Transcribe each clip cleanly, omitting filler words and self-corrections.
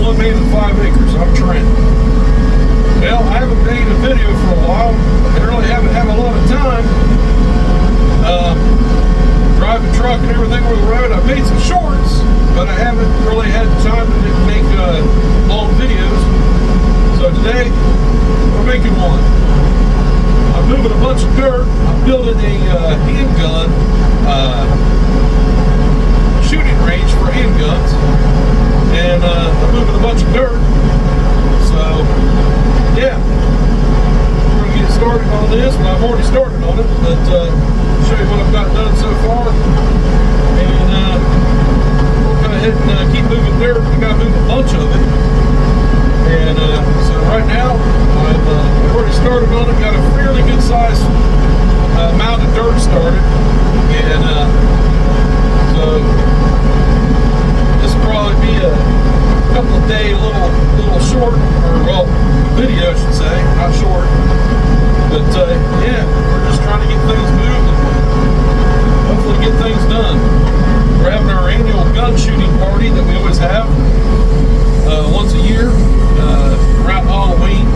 one man and 5 acres. I'm Trent. Well, I haven't made a video for a while. I really haven't had a lot of time. Driving truck and everything over the road. I've made some shorts, but I haven't really had time to make long videos. So today, we're making one. I'm moving a bunch of dirt. I'm building a handgun shooting range for handguns, and I'm moving a bunch of dirt. So, yeah, we're going to get started on this. Well, I've already started on it, but show you what I've got done so far, and we'll go ahead and keep moving dirt. We got to move a bunch of it, and so right now I've already started on it. Got a fairly good size amount of dirt started, and so this will probably be a couple of day little short, or well, video I should say, not short, but yeah, we're just trying to get things moved and hopefully get things done. We're having our annual gun shooting party that we always have once a year around Halloween.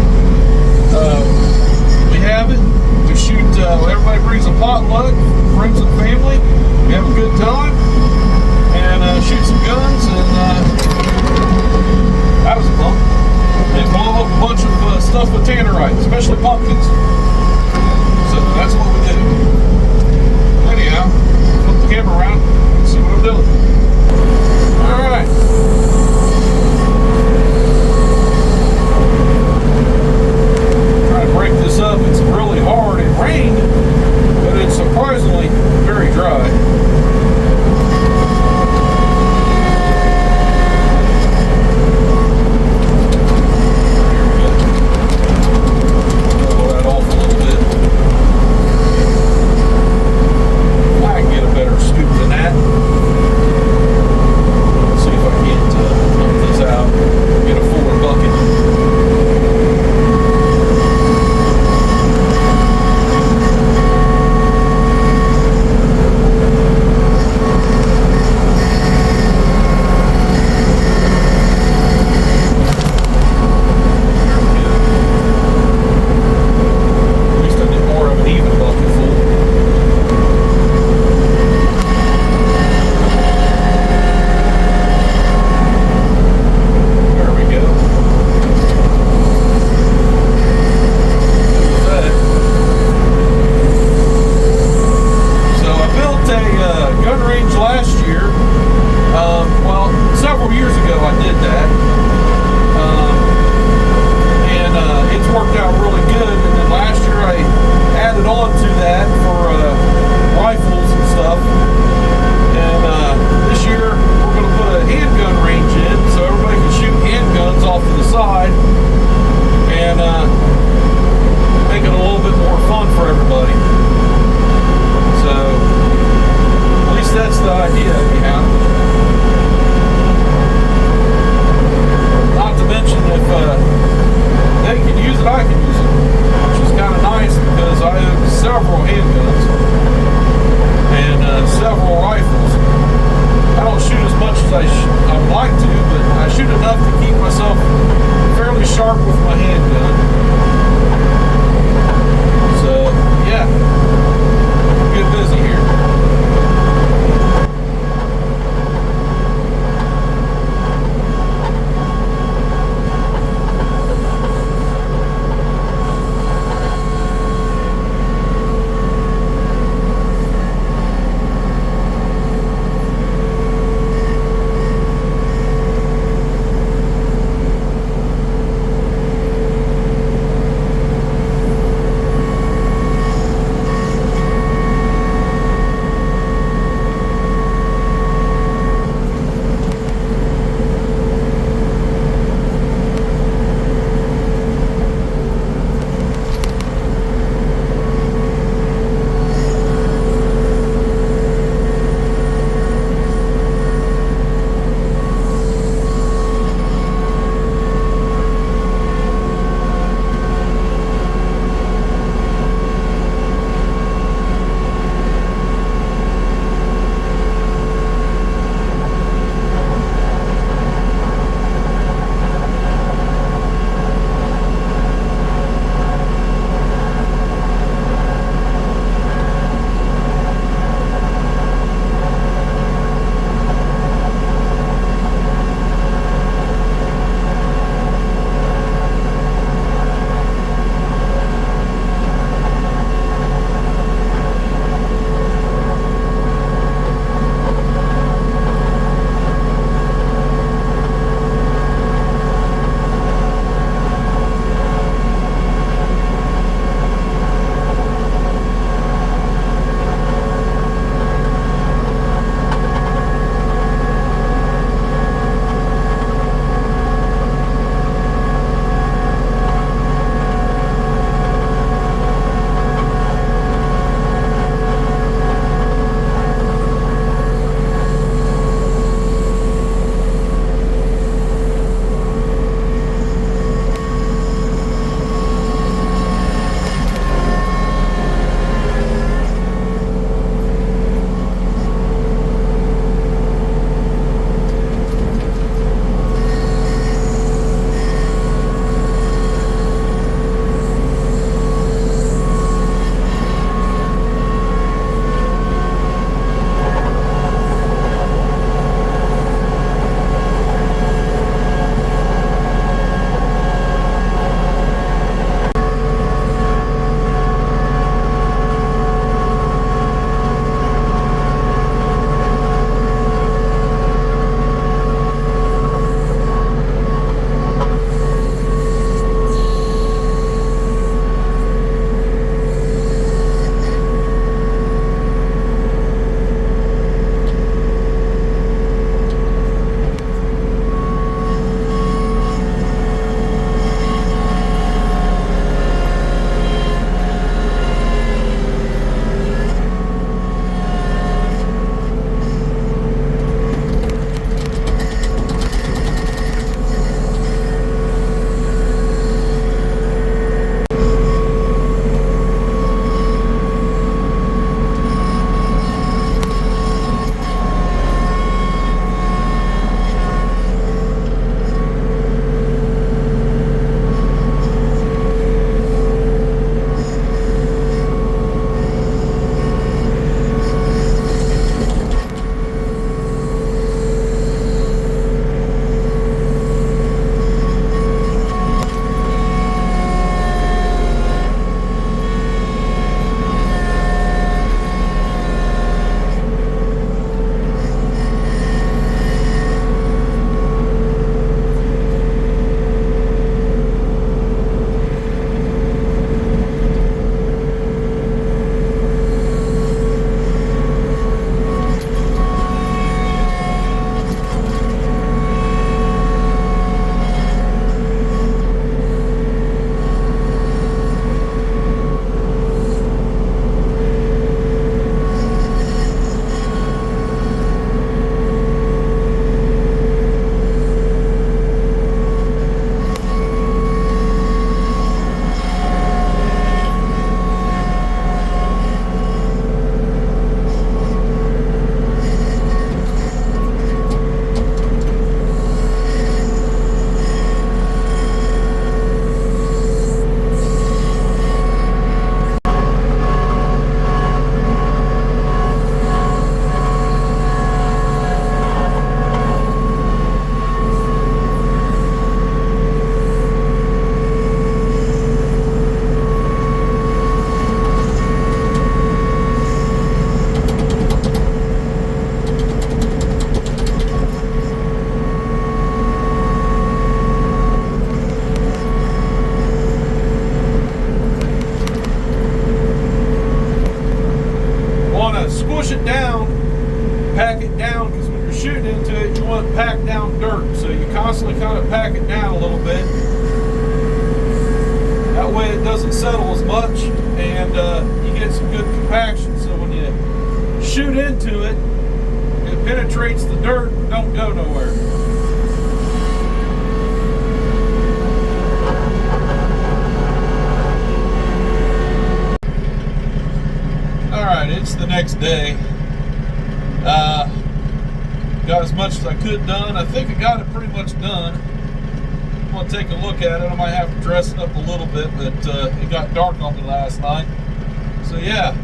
much, and you get some good compaction. So when you shoot into it, it penetrates the dirt and don't go nowhere. Alright, it's the next day. Got as much as I could done. I think I got it pretty much done. I'm going to take a look at it. I might have to dress it up a little bit, but it got dark on me last night. So yeah.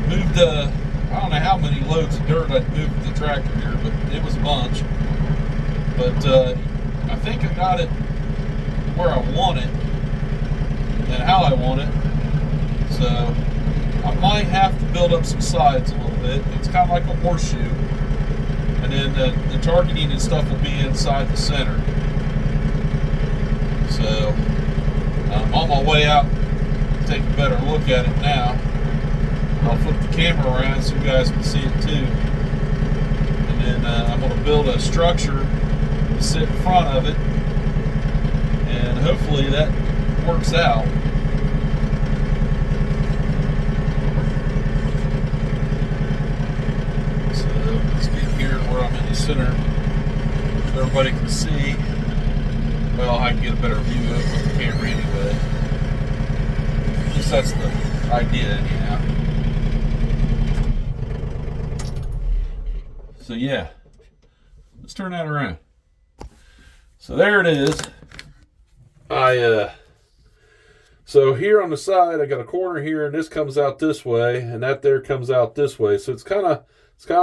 Moved, I don't know how many loads of dirt I moved with the tractor here, but it was a bunch. But I think I got it where I want it and how I want it. So I might have to build up some sides a little bit. It's kind of like a horseshoe. And then the targeting and stuff will be inside the center. So I'm on my way out to take a better look at it now. I'll flip the camera around so you guys can see it too. And then I'm going to build a structure to sit in front of it. And hopefully that works out. Where I'm in the center so everybody can see. Well, I can get a better view of it with the camera anyway. At least that's the idea anyhow. So yeah, let's turn that around. So there it is. So here on the side I got a corner here, and this comes out this way, and that there comes out this way. So it's kind of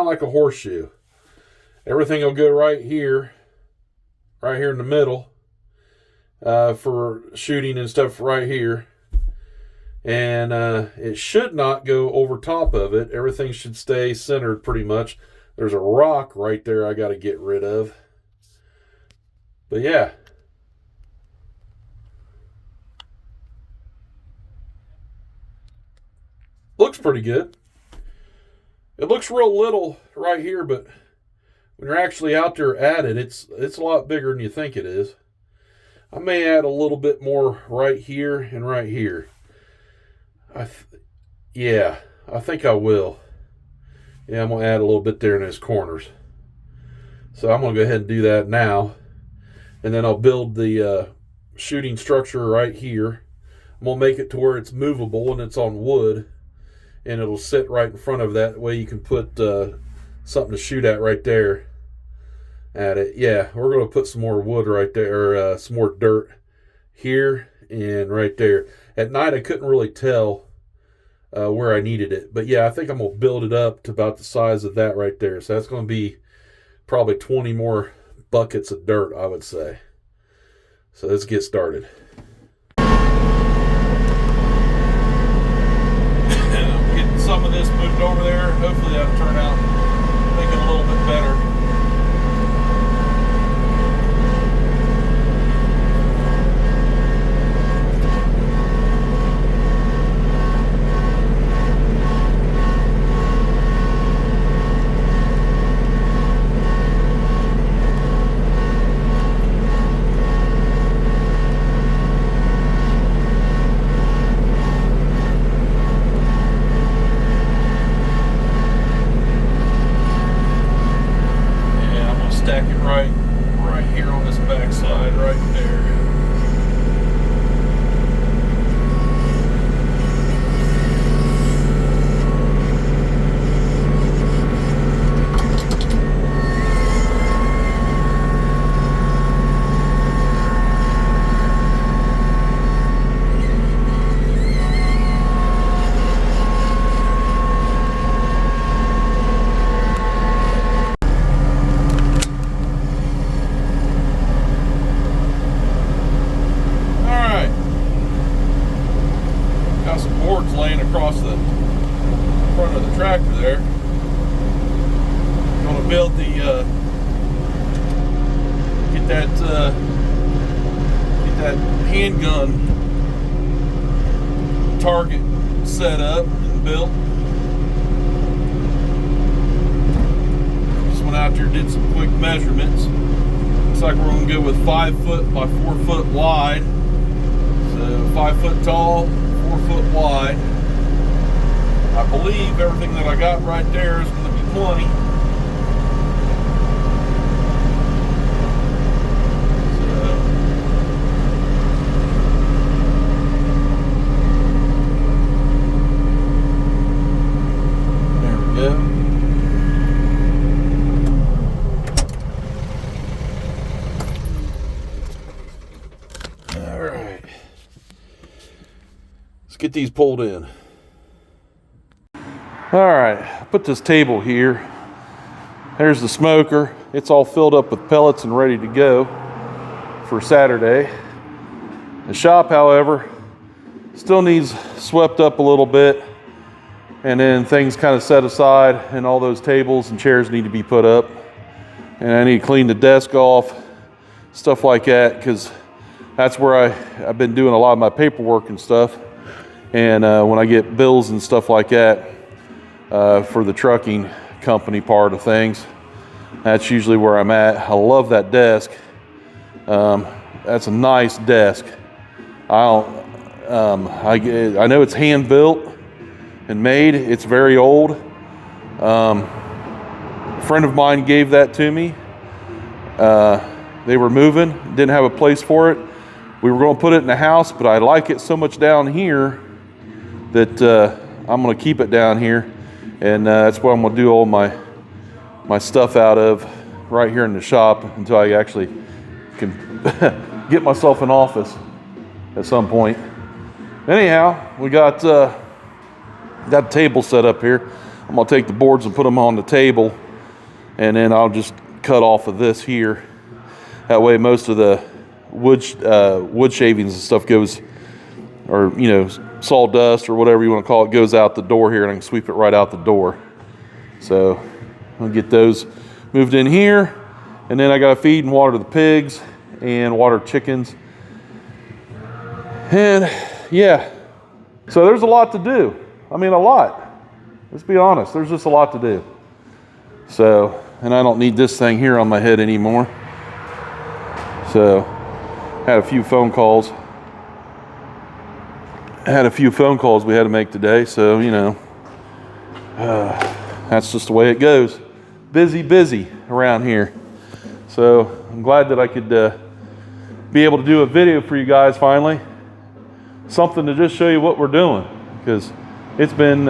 like a horseshoe. Everything will go right here in the middle, for shooting and stuff right here. And it should not go over top of it. Everything should stay centered pretty much. There's a rock right there I got to get rid of. But yeah. Looks pretty good. It looks real little right here, but when you're actually out there at it, it's a lot bigger than you think it is. I may add a little bit more right here and right here. I think I will. Yeah, I'm going to add a little bit there in those corners. So I'm going to go ahead and do that now. And then I'll build the shooting structure right here. I'm going to make it to where it's movable and it's on wood. And it'll sit right in front of that way you can put something to shoot at right there at it. Yeah, we're going to put some more wood right there, or some more dirt here and right there. At night I couldn't really tell where I needed it, but yeah, I think I'm going to build it up to about the size of that right there. So that's going to be probably 20 more buckets of dirt, I would say. So let's get started. Getting some of this moved over there. Hopefully that'll turn out, make it a little bit better. Stack it right here on this backside, right there. Laying across the front of the tractor there. I'm going to build the get that handgun target set up and built. Just went out there and did some quick measurements. like we're gonna go with 5 foot by 4 foot wide. So 5 foot tall, 4 foot wide. I believe everything that I got right there is gonna be plenty. Get these pulled in. All right, put this table here. There's the smoker. It's all filled up with pellets and ready to go for Saturday. The shop, however, still needs swept up a little bit, and then things kind of set aside, and all those tables and chairs need to be put up. And I need to clean the desk off, stuff like that, because that's where I've been doing a lot of my paperwork and stuff. And when I get bills and stuff like that for the trucking company part of things, that's usually where I'm at. I love that desk. That's a nice desk. I know it's hand built and made. It's very old. A friend of mine gave that to me. They were moving, didn't have a place for it. We were going to put it in the house, but I like it so much down here that I'm going to keep it down here, and that's what I'm going to do all my stuff out of right here in the shop until I actually can get myself an office at some point. Anyhow, we got the table set up here. I'm going to take the boards and put them on the table, and then I'll just cut off of this here. That way most of the wood shavings and stuff goes, or sawdust or whatever you want to call it, goes out the door here, and I can sweep it right out the door. So I'll get those moved in here, and then I got to feed and water the pigs and water chickens. And yeah, so there's a lot to do. I mean, a lot. Let's be honest, there's just a lot to do. So, and I don't need this thing here on my head anymore. So had a few phone calls we had to make today, so that's just the way it goes. Busy around here. So I'm glad that I could be able to do a video for you guys finally. Something to just show you what we're doing, because it's been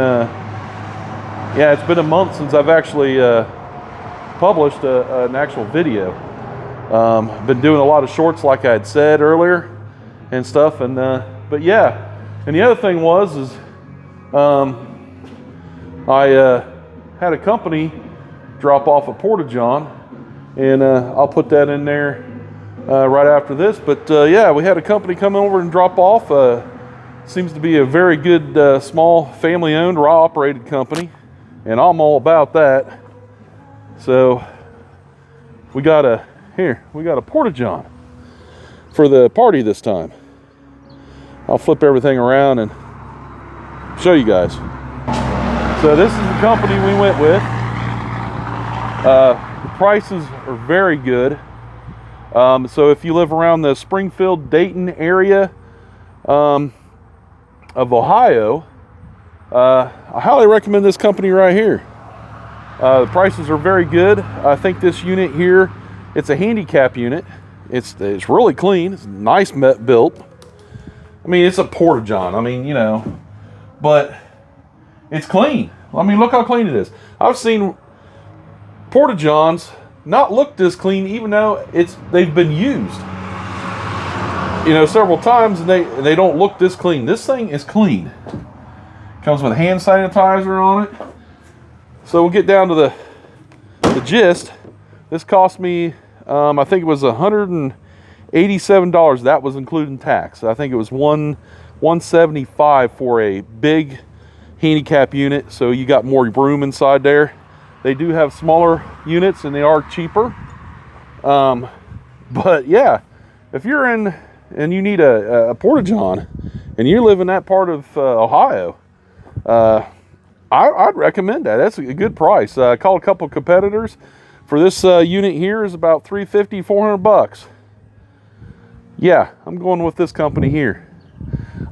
it's been a month since I've actually published an actual video. Been doing a lot of shorts, like I had said earlier, and stuff, and but yeah. And the other thing was I had a company drop off a Porta-John, and I'll put that in there right after this. But yeah, we had a company come over and drop off. Seems to be a very good small family-owned, raw-operated company, and I'm all about that. So we got a Porta-John for the party this time. I'll flip everything around and show you guys. So this is the company we went with. The prices are very good. So if you live around the Springfield, Dayton area of Ohio, I highly recommend this company right here. The prices are very good. I think this unit here, it's a handicap unit. It's really clean. It's nice built. I mean, it's a Porta-John. I mean, but it's clean. I mean, look how clean it is. I've seen Porta-Johns not look this clean, even though they've been used, several times, and they don't look this clean. This thing is clean. Comes with hand sanitizer on it. So we'll get down to the gist. This cost me, I think it was $187. That was including tax. I think it was $175 for a big handicap unit, so you got more room inside there. They do have smaller units, and they are cheaper. But yeah, if you're in and you need a Porta-John and you live in that part of Ohio, I'd recommend that. That's a good price. I called a couple of competitors. for this unit here is about $350, $400. Yeah, I'm going with this company here.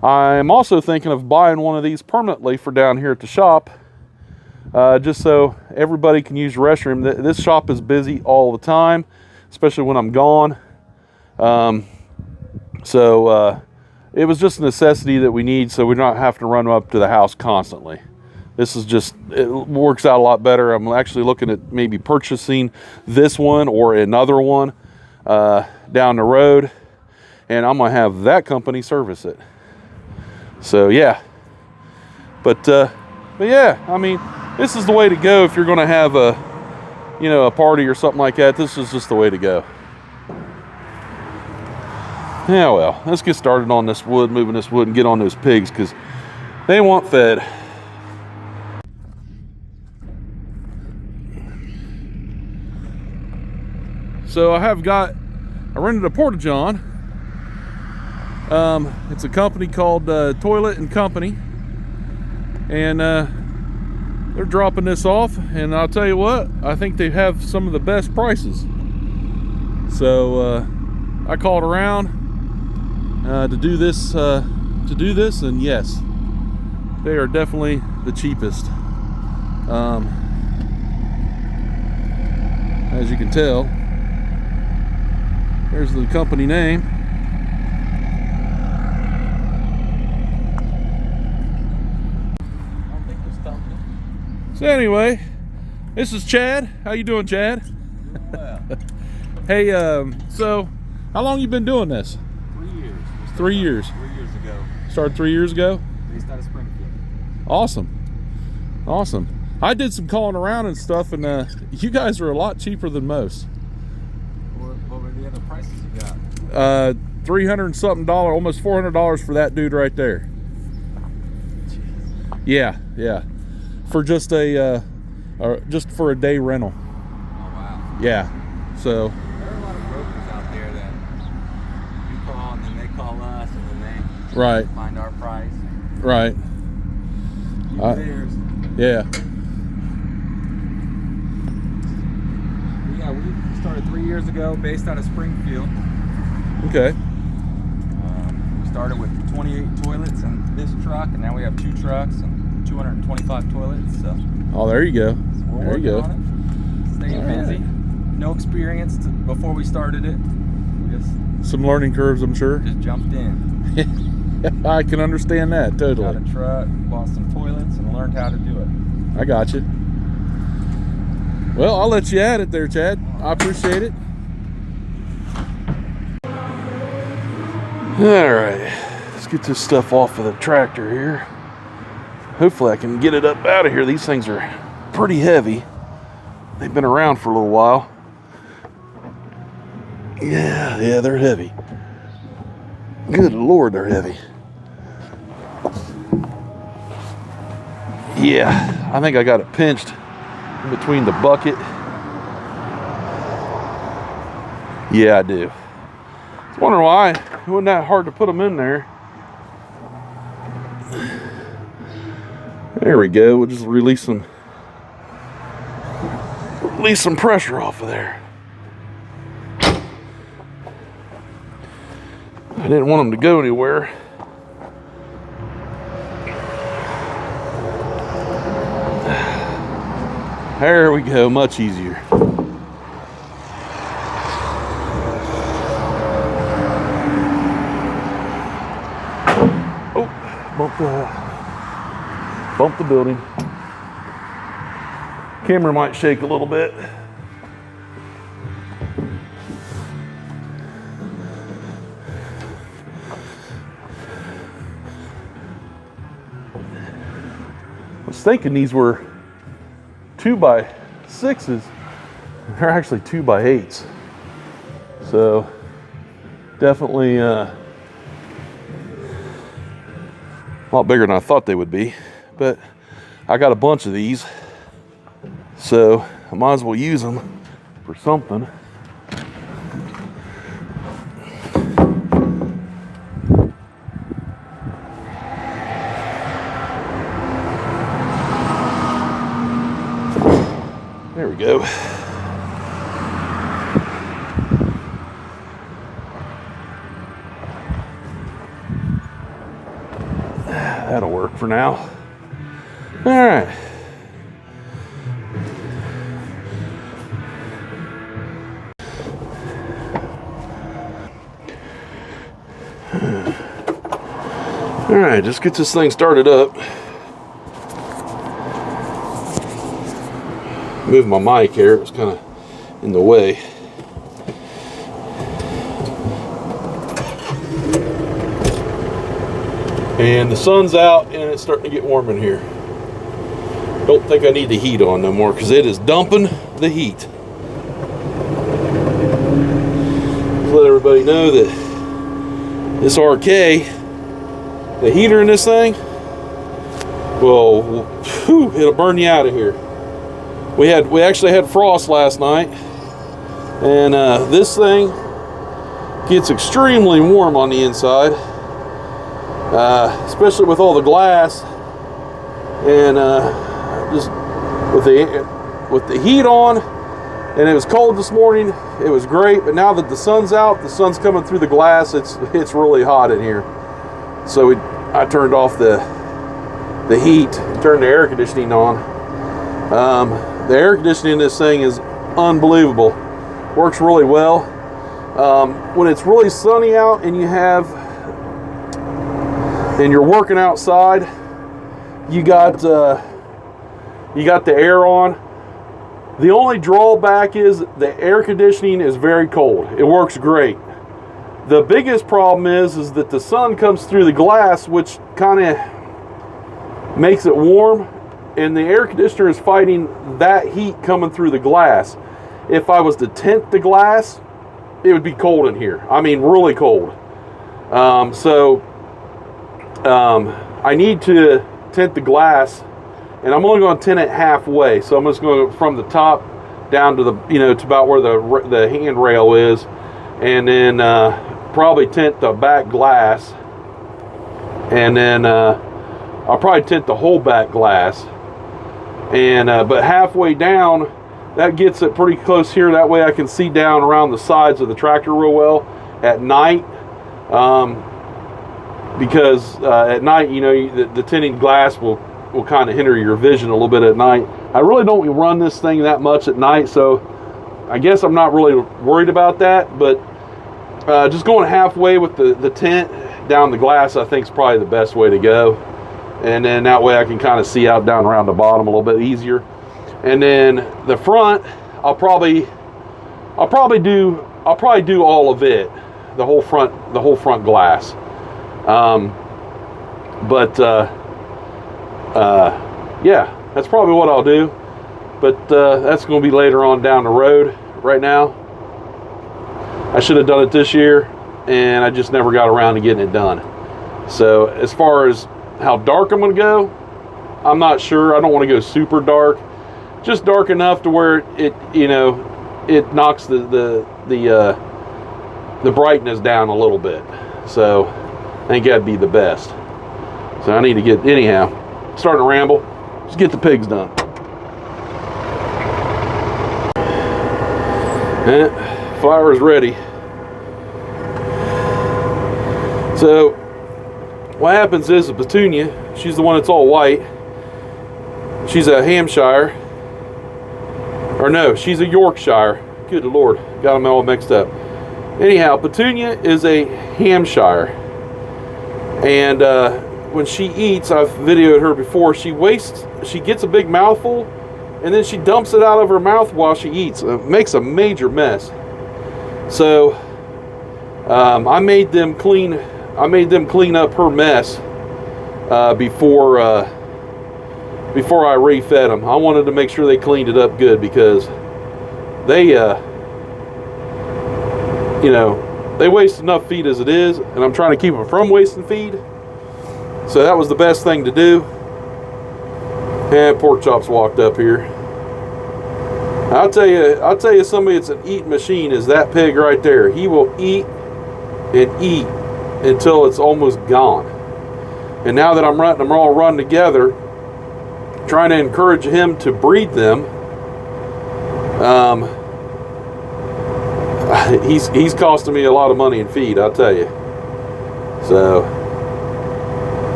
I'm also thinking of buying one of these permanently for down here at the shop, just so everybody can use the restroom. This shop is busy all the time, especially when I'm gone. So it was just a necessity that we need, so we're not having to run up to the house constantly. This is just, it works out a lot better. I'm actually looking at maybe purchasing this one or another one down the road, and I'm gonna have that company service it. So yeah, but yeah, I mean, this is the way to go if you're gonna have a, you know, a party or something like that. This is just the way to go. Yeah, well, let's get started on this wood, moving this wood, and get on those pigs because they want fed. So I rented a Porta-John. It's a company called Toilet and Company, and they're dropping this off, and I'll tell you what, I think they have some of the best prices. So I called around to do this, and yes, they are definitely the cheapest. As you can tell, there's the company name. So anyway, this is Chad. How you doing, Chad? Doing well. Hey, so how long you been doing this? 3 years. 3 years. 3 years ago. Started 3 years ago? Based out of Springfield. Awesome. I did some calling around and stuff, and you guys are a lot cheaper than most. What were the other prices you got? $300 and something, almost $400 for that dude right there. Jeez. Yeah. For just just for a day rental. Oh wow. Yeah. So There are a lot of brokers out there that you call and then they call us and then they right. find our price. Right. Keep theirs. Yeah. But yeah, we started 3 years ago, based out of Springfield. Okay. We started with 28 toilets in this truck, and now we have 2 trucks and 225 toilets. So Oh, there you go. we're There you working go. on it. Staying All busy. right. No experience before we started it. We Some learning curves, I'm sure. just jumped in. I can understand that Got totally. a truck, bought some toilets, and learned how to do it. I got you. Well, I'll let you at it there, Chad. I appreciate it. All right, let's get this stuff off of the tractor here. Hopefully I can get it up out of here. These things are pretty heavy. They've been around for a little while. Yeah, they're heavy. Good Lord, they're heavy. Yeah, I think I got it pinched in between the bucket. Yeah, I do. I was wondering why it wasn't that hard to put them in there. There we go. We'll just release some pressure off of there. I didn't want them to go anywhere. There we go, much easier. Oh, bump the building. Camera might shake a little bit. I was thinking these were 2x6s. They're actually 2x8s. So definitely a lot bigger than I thought they would be. But I got a bunch of these, so I might as well use them for something. There we go. That'll work for now. All right. All right, just get this thing started up. Move my mic here, it's kind of in the way. And the sun's out and it's starting to get warm in here. Don't think I need the heat on no more because it is dumping the heat. Just let everybody know that this RK, the heater in this thing, well, whew, it'll burn you out of here. We actually had frost last night, and this thing gets extremely warm on the inside, especially with all the glass, and just with the heat on. And it was cold this morning. It was great, but now that the sun's out, the sun's coming through the glass. It's really hot in here. So I turned off the heat, turned the air conditioning on. The air conditioning in this thing is unbelievable. Works really well. When it's really sunny out and you're working outside, you got the air on. The only drawback is the air conditioning is very cold. It works great. The biggest problem is that the sun comes through the glass, which kind of makes it warm, and the air conditioner is fighting that heat coming through the glass. If I was to tint the glass, it would be cold in here. I mean, really cold. I need to tint the glass, and I'm only going to tint it halfway. So I'm just going to go from the top down to the, to about where the handrail is, and then probably tint the back glass, and then I'll probably tint the whole back glass, and but halfway down, that gets it pretty close here. That way I can see down around the sides of the tractor real well at night, because at night, the tinted glass will kind of hinder your vision a little bit at night. I really don't run this thing that much at night, so I guess I'm not really worried about that, but just going halfway with the tint down the glass, I think is probably the best way to go. And then that way I can kind of see out down around the bottom a little bit easier. And then the front, I'll probably do all of it, the whole front glass. Yeah, that's probably what I'll do. But that's going to be later on down the road. Right now, I should have done it this year, and I just never got around to getting it done. So as far as how dark I'm going to go, I'm not sure. I don't want to go super dark, just dark enough to where it knocks the brightness down a little bit. So I think that'd be the best. So I need to get, anyhow, starting to ramble. Let's get the pigs done. Flour is ready. So what happens is a Petunia, she's the one that's all white. She's a Hampshire. Or no, she's a Yorkshire. Good Lord, got them all mixed up. Anyhow, Petunia is a Hampshire. And when she eats, I've videoed her before, she gets a big mouthful, and then she dumps it out of her mouth while she eats. It makes a major mess. So I made them clean up her mess before I refed them. I wanted to make sure they cleaned it up good, because they waste enough feed as it is, and I'm trying to keep them from wasting feed. So that was the best thing to do. And Pork Chop's walked up here. I'll tell you, somebody that's an eating machine is that pig right there. He will eat and eat until it's almost gone. And now that I'm all run together, trying to encourage him to breed them, he's costing me a lot of money in feed, I'll tell you. So,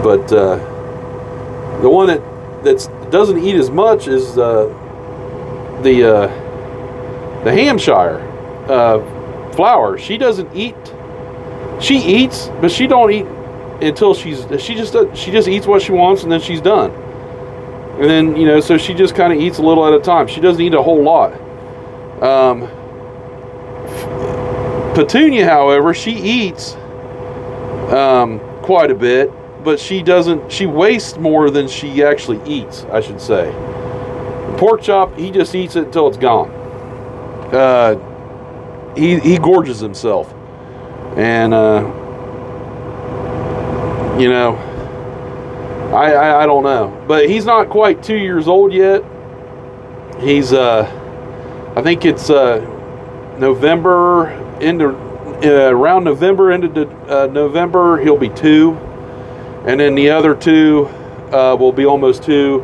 but The one that doesn't eat as much is the Hampshire flower. She doesn't eat. She eats, but she don't eat until she just eats what she wants, and then she's done. And then, you know, so she just kind of eats a little at a time. She doesn't eat a whole lot. Petunia, however, she eats quite a bit, but she wastes more than she actually eats, I should say. Pork chop, he just eats it until it's gone. He gorges himself. And, you know, I don't know. But he's not quite 2 years old yet. He's, I think it's November, around November, into November, he'll be 2. And then the other 2 will be almost 2,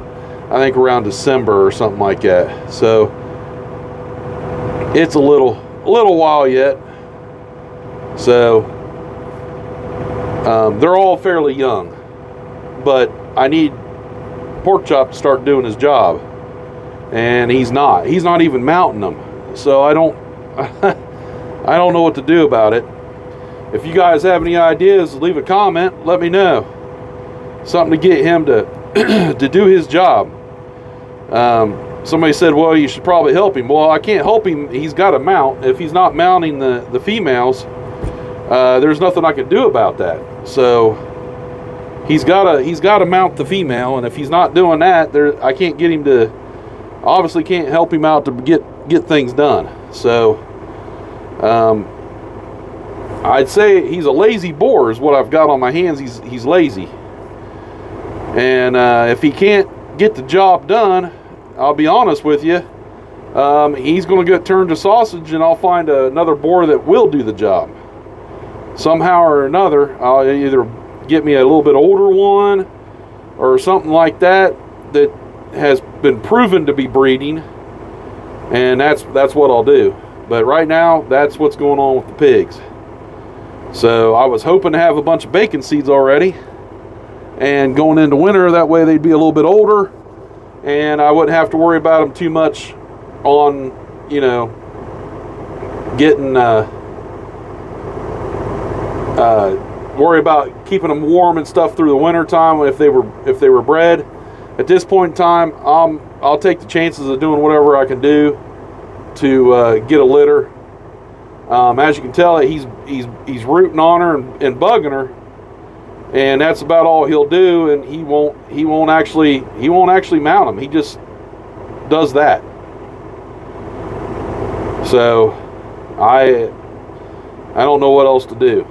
I think around December or something like that. So it's a little while yet. So they're all fairly young, but I need Pork Chop to start doing his job, and he's not even mounting them. So I don't know what to do about it. If you guys have any ideas, leave a comment, let me know. Something to get him to to do his job. Somebody said, well, you should probably help him. Well, I can't help him. He's got to mount. If he's not mounting the females, there's nothing I can do about that. So he's got to mount the female, and if he's not doing that, I can't get him to. Obviously, can't help him out to get things done. So I'd say he's a lazy boar is what I've got on my hands. He's lazy, and if he can't get the job done, I'll be honest with you, he's going to get turned to sausage, and I'll find another boar that will do the job. Somehow or another, I'll either get me a little bit older one or something like that that has been proven to be breeding, and that's what I'll do. But right now, that's what's going on with the pigs. So I was hoping to have a bunch of bacon seeds already, and going into winter, that way they'd be a little bit older, and I wouldn't have to worry about them too much on, you know, getting worry about keeping them warm and stuff through the winter time if they were bred. At this point in time, I'll take the chances of doing whatever I can do to get a litter. As you can tell, he's rooting on her and bugging her, and that's about all he'll do. And he won't actually mount them. He just does that. So I don't know what else to do.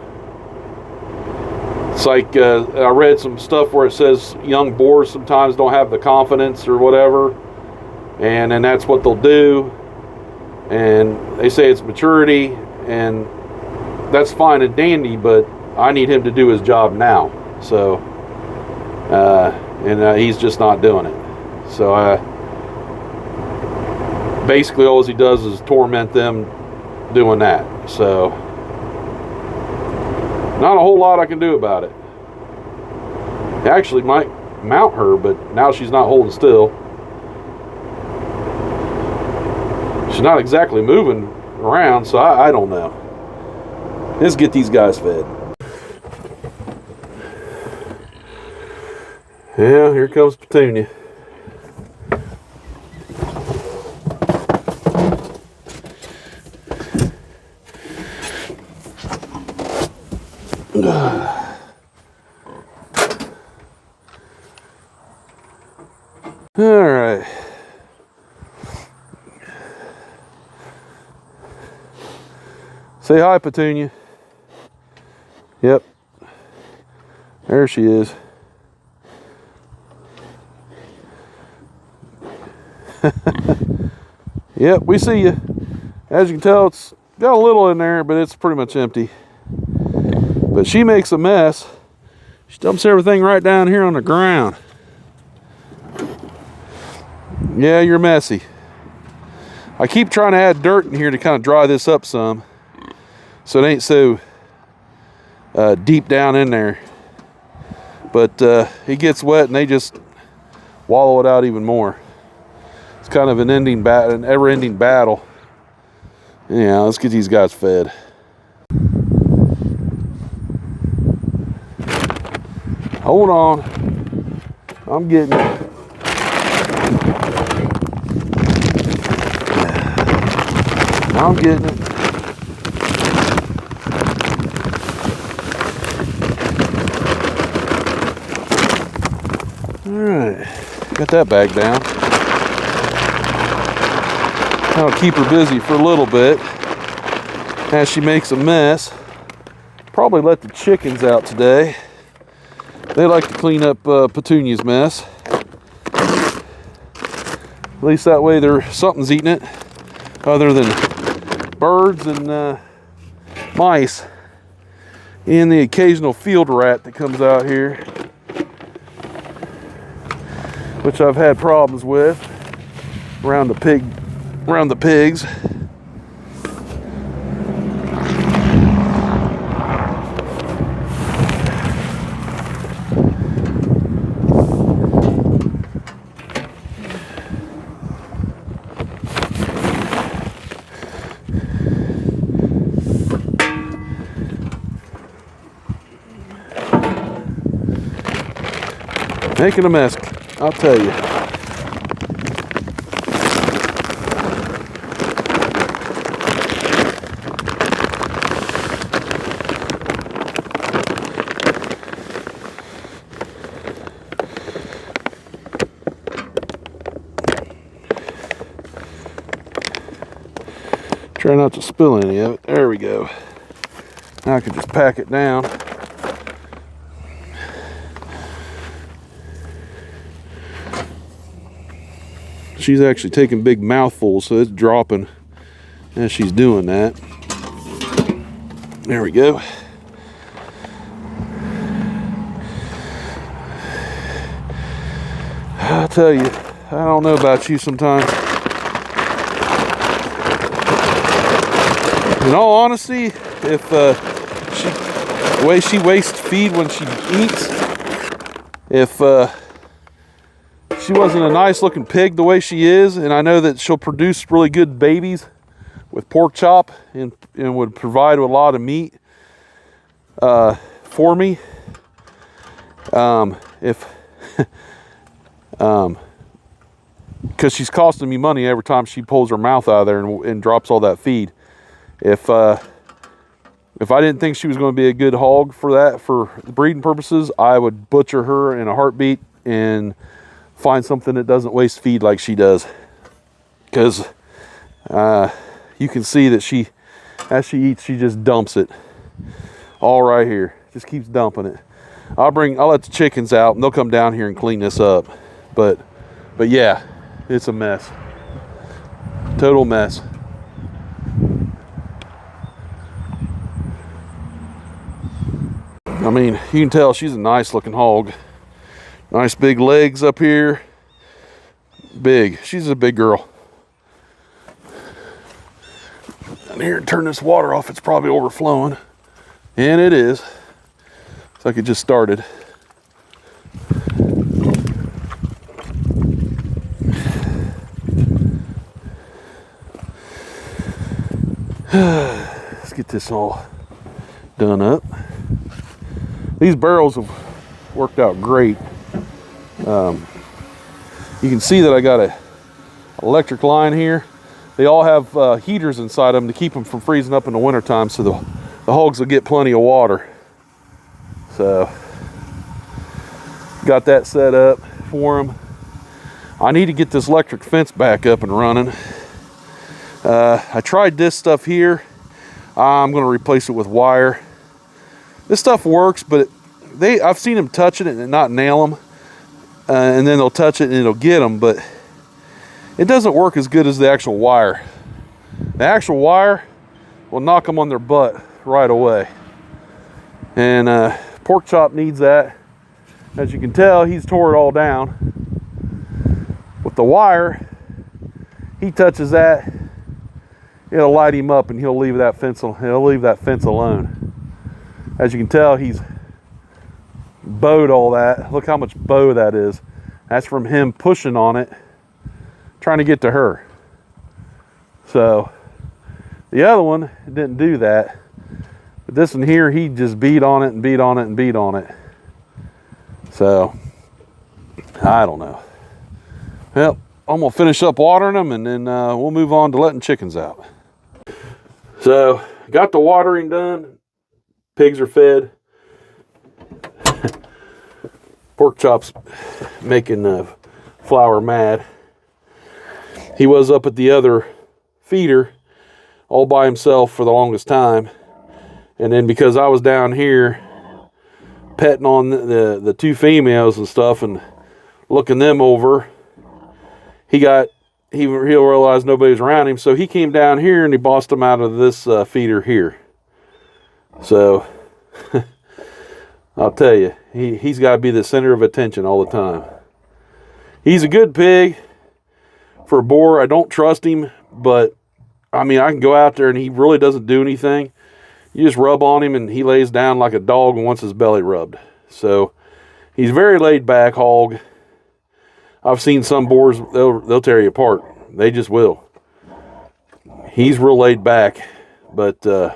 It's like I read some stuff where it says young boars sometimes don't have the confidence or whatever, and then that's what they'll do. And they say it's maturity, and that's fine and dandy, but I need him to do his job now. So, and he's just not doing it. So basically all he does is torment them doing that. So not a whole lot I can do about it. I actually might mount her, but now she's not holding still. She's not exactly moving around, so I don't know. Let's get these guys fed. Yeah, here comes Petunia. All right. Say hi, Petunia. Yep. There she is. Yep, we see you. As you can tell, it's got a little in there, but it's pretty much empty. But she makes a mess. She dumps everything right down here on the ground. Yeah, you're messy. I keep trying to add dirt in here to kind of dry this up some, so it ain't so deep down in there. But it gets wet, and they just wallow it out even more. It's kind of an ever-ending battle. Yeah, let's get these guys fed. Hold on. I'm getting it. I'm getting it. All right, got that bag down. I'll keep her busy for a little bit as she makes a mess. Probably let the chickens out today. They like to clean up Petunia's mess. At least that way something's eating it, other than birds and mice, and the occasional field rat that comes out here, which I've had problems with around the pigs. Making a mess, I'll tell you. Try not to spill any of it. There we go. Now I can just pack it down. She's actually taking big mouthfuls, so it's dropping as she's doing that. There we go. I'll tell you, I don't know about you sometimes. In all honesty, if the way she wastes feed when she eats, if she wasn't a nice looking pig the way she is, and I know that she'll produce really good babies with pork chop and would provide a lot of meat for me, because she's costing me money every time she pulls her mouth out of there and drops all that feed. If I didn't think she was going to be a good hog for breeding purposes, I would butcher her in a heartbeat and find something that doesn't waste feed like she does. Because you can see that as she eats, she just dumps it all right here. Just keeps dumping it. I'll let the chickens out and they'll come down here and clean this up. But yeah, it's a mess. Total mess. I mean, you can tell she's a nice looking hog. Nice big legs up here. Big. She's a big girl. Down here and turn this water off. It's probably overflowing. And it is. It's like it just started. Let's get this all done up. These barrels have worked out great. You can see that I got a electric line here. They all have heaters inside them to keep them from freezing up in the wintertime, so the hogs will get plenty of water. So got that set up for them. I need to get this electric fence back up and running. I tried this stuff here. I'm going to replace it with wire. This stuff works, but I've seen them touching it and not nail them. And then they'll touch it and it'll get them, but it doesn't work as good as the actual wire. The actual wire will knock them on their butt right away. And Pork Chop needs that. As you can tell, he's tore it all down. With the wire, he touches that, it'll light him up and he'll leave that fence alone. As you can tell, he's bowed all that. Look how much bow that is. That's from him pushing on it, trying to get to her. So the other one didn't do that. But this one here, he just beat on it and beat on it and beat on it. So I don't know. Well, I'm gonna finish up watering them, and then we'll move on to letting chickens out. So got the watering done. Pigs are fed. Pork Chop's making Flower mad. He was up at the other feeder all by himself for the longest time, and then because I was down here petting on the two females and stuff and looking them over, he realized nobody's around him, so he came down here and he bossed them out of this feeder here. So I'll tell you, he's got to be the center of attention all the time. He's a good pig for a boar. I don't trust him, but I mean, I can go out there and he really doesn't do anything. You just rub on him and he lays down like a dog and wants his belly rubbed. So he's very laid back hog. I've seen some boars, they'll tear you apart. They just will. He's real laid back, but I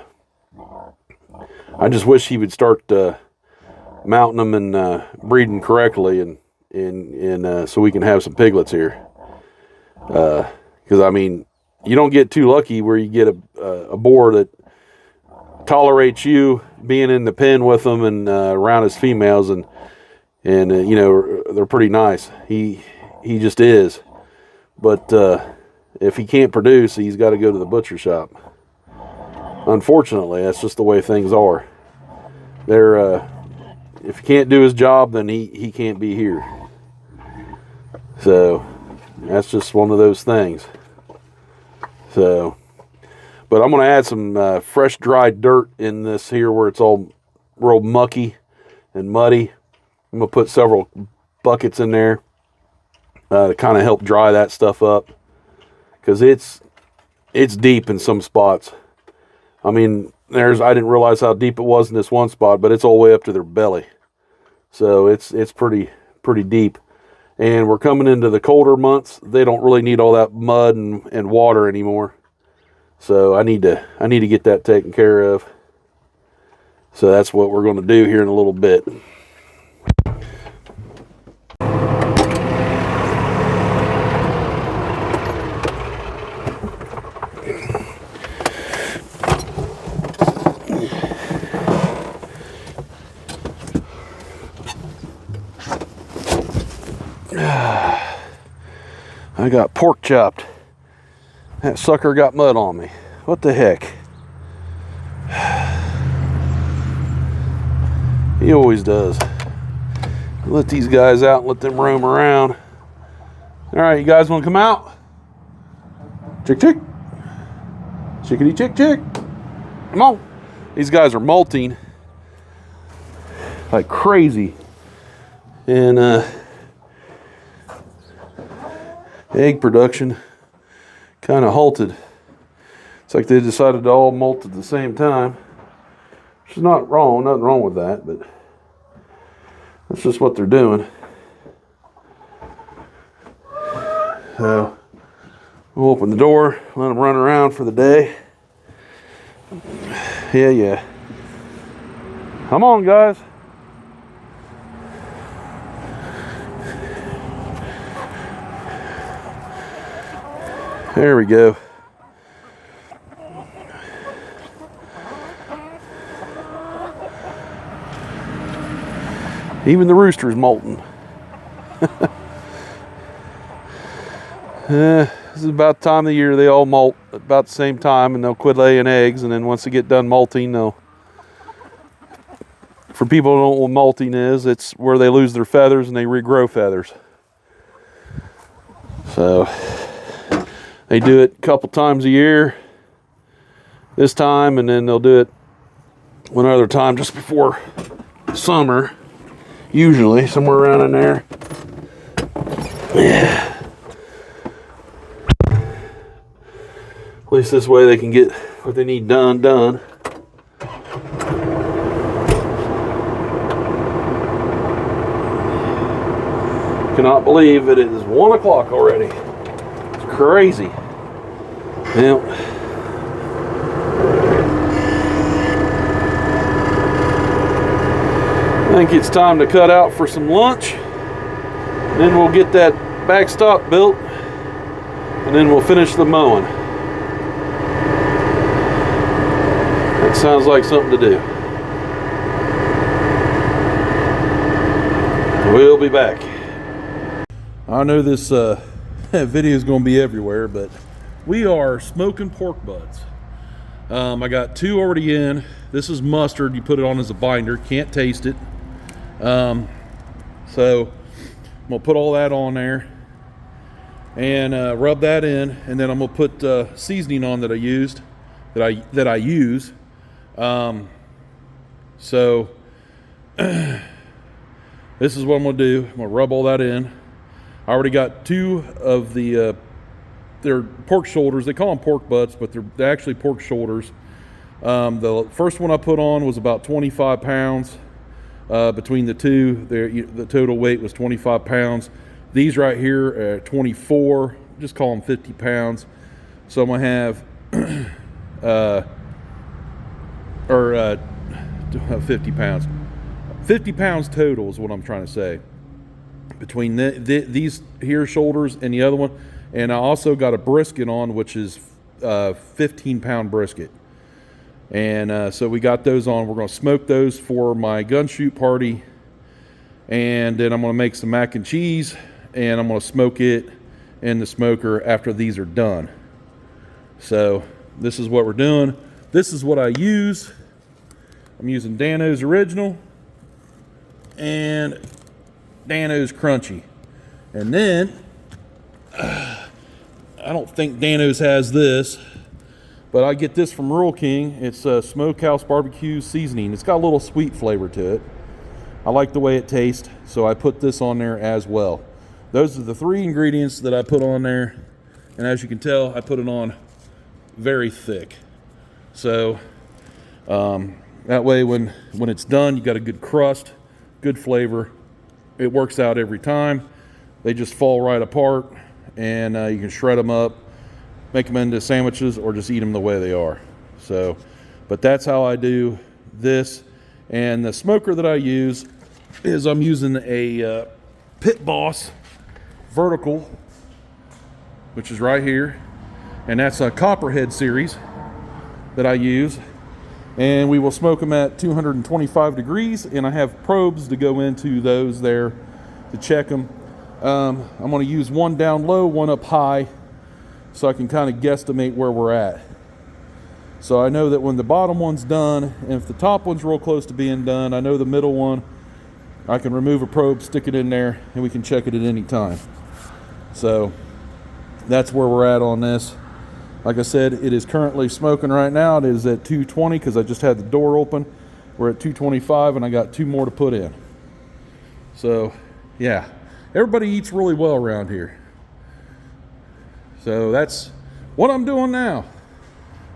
just wish he would start mounting them and breeding correctly, and so we can have some piglets here. Because I mean, you don't get too lucky where you get a boar that tolerates you being in the pen with them and around his females, and you know, they're pretty nice. He just is. But if he can't produce, he's got to go to the butcher shop. Unfortunately, that's just the way things are. If he can't do his job, then he can't be here. So that's just one of those things. So, but I'm going to add some fresh dried dirt in this here where it's all real mucky and muddy. I'm going to put several buckets in there to kind of help dry that stuff up, because it's deep in some spots. I mean, I didn't realize how deep it was in this one spot, but it's all the way up to their belly. So it's pretty deep. And we're coming into the colder months. They don't really need all that mud and water anymore. So I need to get that taken care of. So that's what we're going to do here in a little bit. I got pork chopped. That sucker got mud on me. What the heck? He always does. Let these guys out and let them roam around. All right, you guys want to come out? Chick, chick. Chickadee, chick, chick. Come on. These guys are molting like crazy. And egg production kind of halted. It's like they decided to all molt at the same time, which is not wrong, nothing wrong with that, but that's just what they're doing. So we'll open the door, let them run around for the day. Yeah. Come on, guys. There we go. Even the rooster's molting. This is about the time of the year they all molt at about the same time, and they'll quit laying eggs, and then once they get done molting, for people who don't know what molting is, it's where they lose their feathers and they regrow feathers. So they do it a couple times a year this time, and then they'll do it one other time just before summer, usually somewhere around in there. Yeah. At least this way they can get what they need done. Cannot believe it is 1 o'clock already. It's crazy. Now, I think it's time to cut out for some lunch. Then we'll get that backstop built, and then we'll finish the mowing. That sounds like something to do. We'll be back. I know this video is going to be everywhere, but we are smoking pork butts. I got 2 already in. This is mustard. You put it on as a binder. Can't taste it. So I'm gonna put all that on there and rub that in, and then I'm gonna put seasoning on that I use. So this is what I'm gonna do. I'm gonna rub all that in. I already got 2 of the they're pork shoulders. They call them pork butts, but they're actually pork shoulders. The first one I put on was about 25 pounds. Between the two, the total weight was 25 pounds. These right here are 24, just call them 50 pounds. So I'm gonna have, 50 pounds. 50 pounds total is what I'm trying to say. Between these here shoulders and the other one. And I also got a brisket on, which is 15-pound brisket. And so we got those on. We're going to smoke those for my gun shoot party. And then I'm going to make some mac and cheese. And I'm going to smoke it in the smoker after these are done. So this is what we're doing. This is what I use. I'm using Dan-O's Original and Dan-O's Crunchy. And then, I don't think Dan-O's has this, but I get this from Rural King. It's a Smokehouse Barbecue Seasoning. It's got a little sweet flavor to it. I like the way it tastes, so I put this on there as well. Those are the 3 ingredients that I put on there, and as you can tell, I put it on very thick. So that way when it's done, you got a good crust, good flavor. It works out every time. They just fall right apart, and you can shred them up, make them into sandwiches, or just eat them the way they are. So, but that's how I do this. And the smoker that I use is I'm using a Pit Boss vertical, which is right here, and that's a Copperhead series that I use. And we will smoke them at 225 degrees, and I have probes to go into those there to check them. I'm going to use one down low, one up high, so I can kind of guesstimate where we're at. So I know that when the bottom one's done, and if the top one's real close to being done, I know the middle one, I can remove a probe, stick it in there, and we can check it at any time. So that's where we're at on this. Like I said, it is currently smoking right now. It is at 220 because I just had the door open. We're at 225, and I got 2 more to put in. So yeah, everybody eats really well around here. So that's what I'm doing now.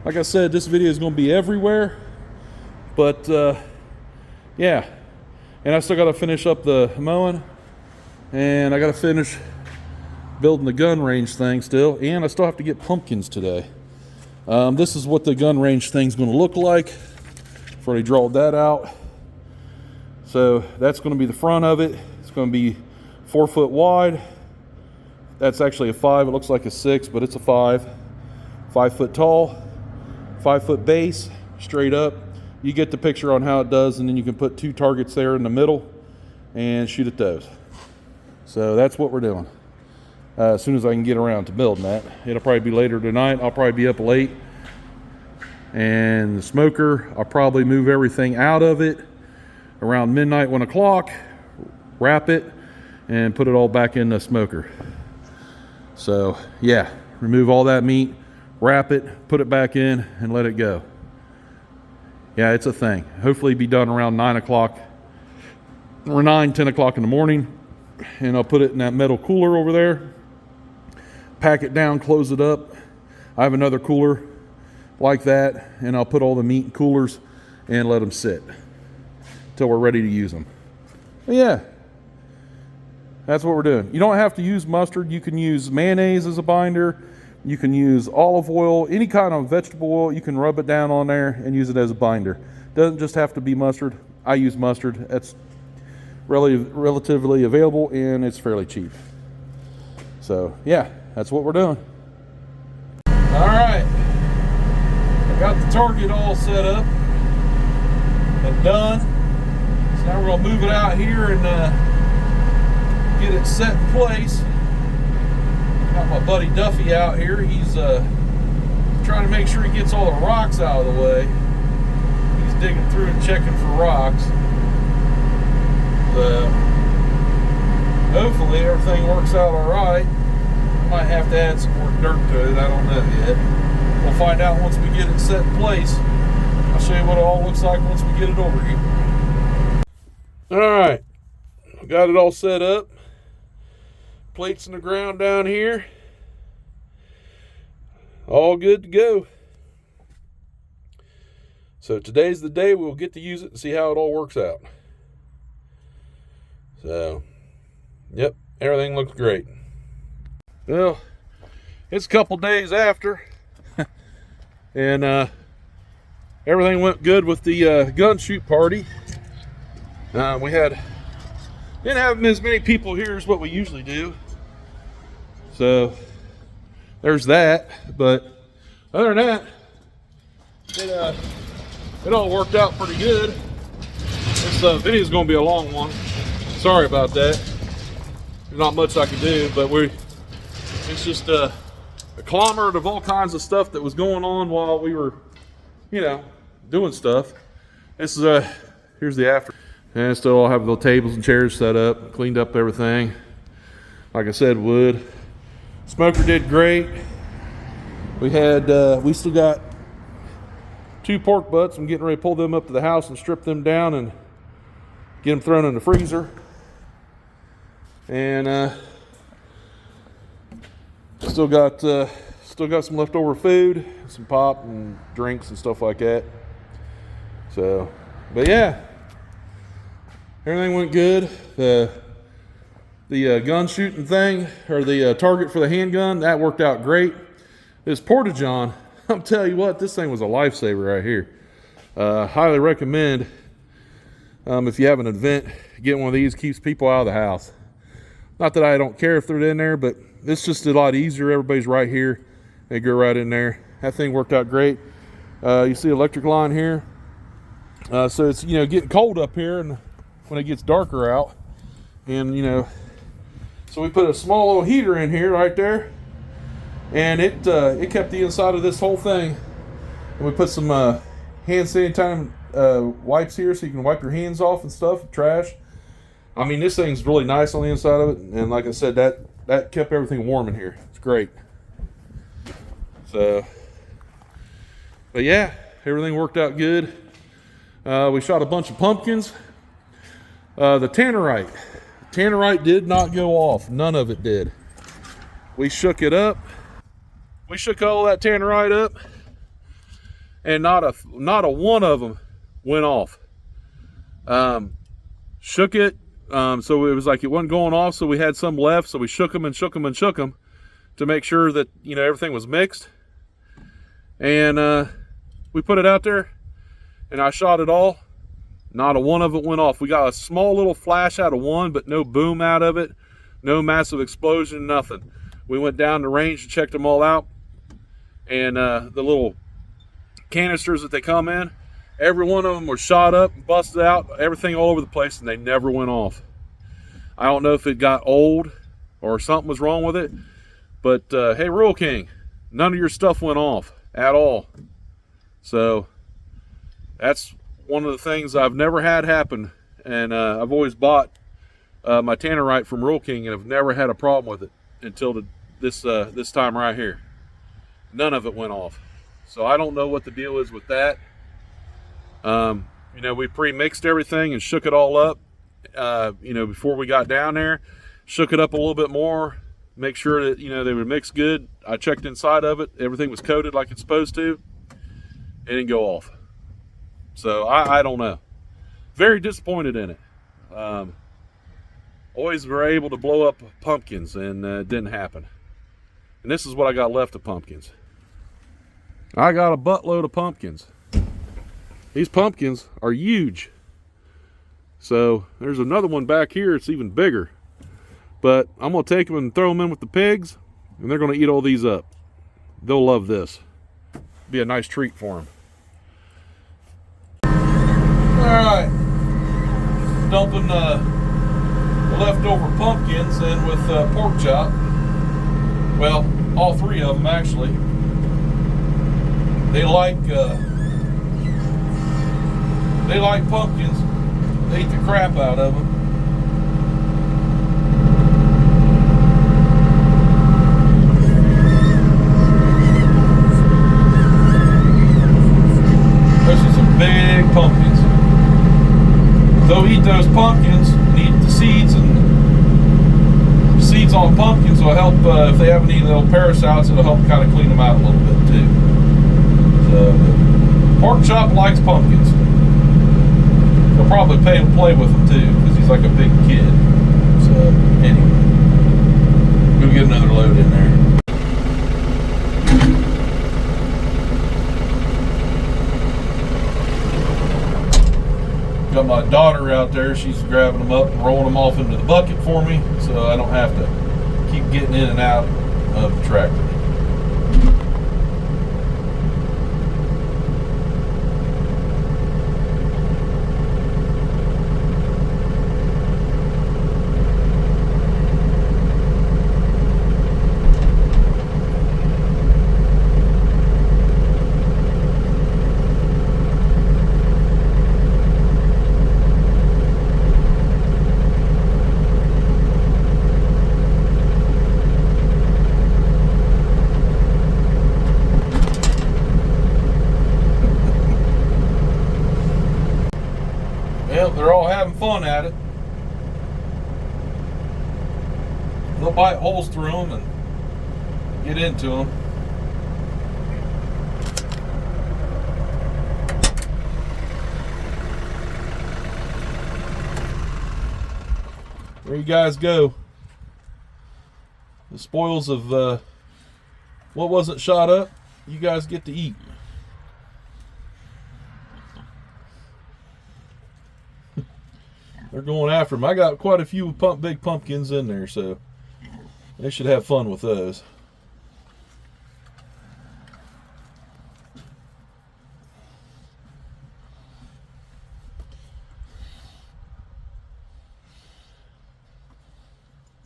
Like I said, this video is going to be everywhere, but yeah. And I still got to finish up the mowing, and I got to finish building the gun range thing still, and I still have to get pumpkins today. This is what the gun range thing's going to look like. I've already drawn that out. So that's going to be the front of it. It's going to be 4 foot wide. That's actually a 5. It looks like a 6, but it's a 5. 5 foot tall, 5 foot base, straight up. You get the picture on how it does, and then you can put 2 targets there in the middle and shoot at those. So that's what we're doing. As soon as I can get around to building that. It'll probably be later tonight. I'll probably be up late. And the smoker, I'll probably move everything out of it around midnight, 1 o'clock, wrap it, and put it all back in the smoker. So yeah, remove all that meat, wrap it, put it back in, and let it go. Yeah, it's a thing. Hopefully be done around 9 o'clock or 9, 10 o'clock in the morning. And I'll put it in that metal cooler over there. Pack it down, close it up. I have another cooler like that, and I'll put all the meat in coolers and let them sit till we're ready to use them. But yeah, That's what we're doing. You don't have to use mustard. You can use mayonnaise as a binder. You can use olive oil, any kind of vegetable oil. You can rub it down on there and use it as a binder. Doesn't just have to be mustard. I use mustard. That's relatively available and it's fairly cheap. So yeah, that's what we're doing. All right, I got the target all set up and done. So now we're gonna move it out here and get it set in place. Got my buddy Duffy out here. He's trying to make sure he gets all the rocks out of the way. He's digging through and checking for rocks. Hopefully everything works out all right. Might have to add some more dirt to it. I don't know yet. We'll find out once we get it set in place. I'll show you what it all looks like once we get it over here. All right, got it all set up. Plates in the ground down here. All good to go. So today's the day we'll get to use it and see how it all works out. So, yep, everything looks great. Well, it's a couple days after, and everything went good with the gun shoot party. We didn't have as many people here as what we usually do. So there's that, but other than that, it all worked out pretty good. This video is going to be a long one. Sorry about that. There's not much I can do, but it's just a conglomerate of all kinds of stuff that was going on while we were, doing stuff. This is here's the after, and still all have the tables and chairs set up, cleaned up everything. Like I said, wood. Smoker did great. We still got 2 pork butts. I'm getting ready to pull them up to the house and strip them down and get them thrown in the freezer. And still got some leftover food, some pop and drinks and stuff like that. So, but yeah, everything went good. The gun shooting thing, or the target for the handgun, that worked out great. This Porta-John, I'm telling you what, this thing was a lifesaver right here. Highly recommend, if you have an event, get one of these. Keeps people out of the house. Not that I don't care if they're in there, but it's just a lot easier. Everybody's right here. They go right in there. That thing worked out great. You see electric line here. So it's, getting cold up here and when it gets darker out. And, so we put a small little heater in here right there. And it kept the inside of this whole thing. And we put some hand sanitizer wipes here so you can wipe your hands off and stuff, trash. I mean, this thing's really nice on the inside of it. And like I said, that kept everything warm in here. It's great. So, but yeah, everything worked out good. We shot a bunch of pumpkins. The tannerite did not go off. None of it did. We shook it up. We shook all that tannerite up, and not a one of them went off. Shook it, so it was like it wasn't going off. So we had some left. So we shook them and shook them and shook them to make sure that everything was mixed. And we put it out there, and I shot it all. Not a one of it went off. We got a small little flash out of one, but no boom out of it. No massive explosion, nothing. We went down the range and checked them all out. And the little canisters that they come in, every one of them was shot up, busted out, everything all over the place, and they never went off. I don't know if it got old or something was wrong with it, but hey, Rural King, none of your stuff went off at all. So that's one of the things I've never had happen, and I've always bought my tannerite from Rural King and have never had a problem with it until this time right here. None of it went off. So I don't know what the deal is with that. We pre-mixed everything and shook it all up, before we got down there. Shook it up a little bit more, make sure that, they would mix good. I checked inside of it. Everything was coated like it's supposed to. It didn't go off. So I don't know. Very disappointed in it. always were able to blow up pumpkins, and it didn't happen. And this is what I got left of pumpkins. I got a buttload of pumpkins. These pumpkins are huge. So there's another one back here. It's even bigger. But I'm going to take them and throw them in with the pigs, and they're going to eat all these up. They'll love this. Be a nice treat for them. Alright. Dumping leftover pumpkins in with pork chop. Well, all three of them actually. They like pumpkins. They eat the crap out of them. Those are some big pumpkins. They'll eat those pumpkins and eat the seeds, and the seeds on pumpkins will help, if they haven't eaten little parasites, it'll help kind of clean them out a little bit too. So, pork chop likes pumpkins. He'll probably play with them too, because he's like a big kid. So, anyway. We'll get another load in there. Got my daughter out there. She's grabbing them up and rolling them off into the bucket for me, so I don't have to keep getting in and out of the tractor. Well, they're all having fun at it. They'll bite holes through them and get into them. There you guys go. The spoils of what wasn't shot up, you guys get to eat. They're going after them. I got quite a few big pumpkins in there, so they should have fun with those.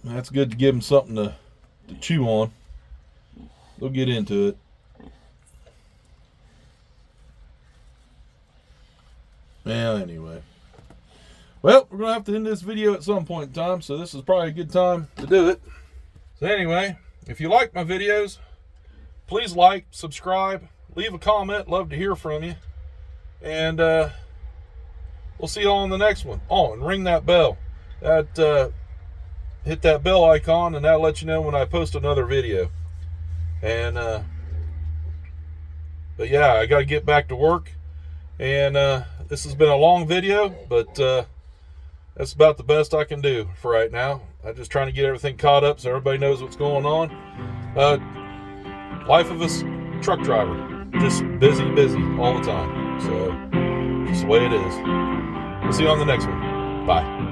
That's good to give them something to chew on. They'll get into it. Well, anyway. Well, we're going to have to end this video at some point in time, so this is probably a good time to do it. So anyway, if you like my videos, please like, subscribe, leave a comment. Love to hear from you. And we'll see you all in the next one. Oh, and ring that bell. Hit that bell icon, and that'll let you know when I post another video. And but yeah, I got to get back to work. And this has been a long video, but that's about the best I can do for right now. I'm just trying to get everything caught up so everybody knows what's going on. Life of a truck driver. Just busy all the time. So, just the way it is. We'll see you on the next one. Bye.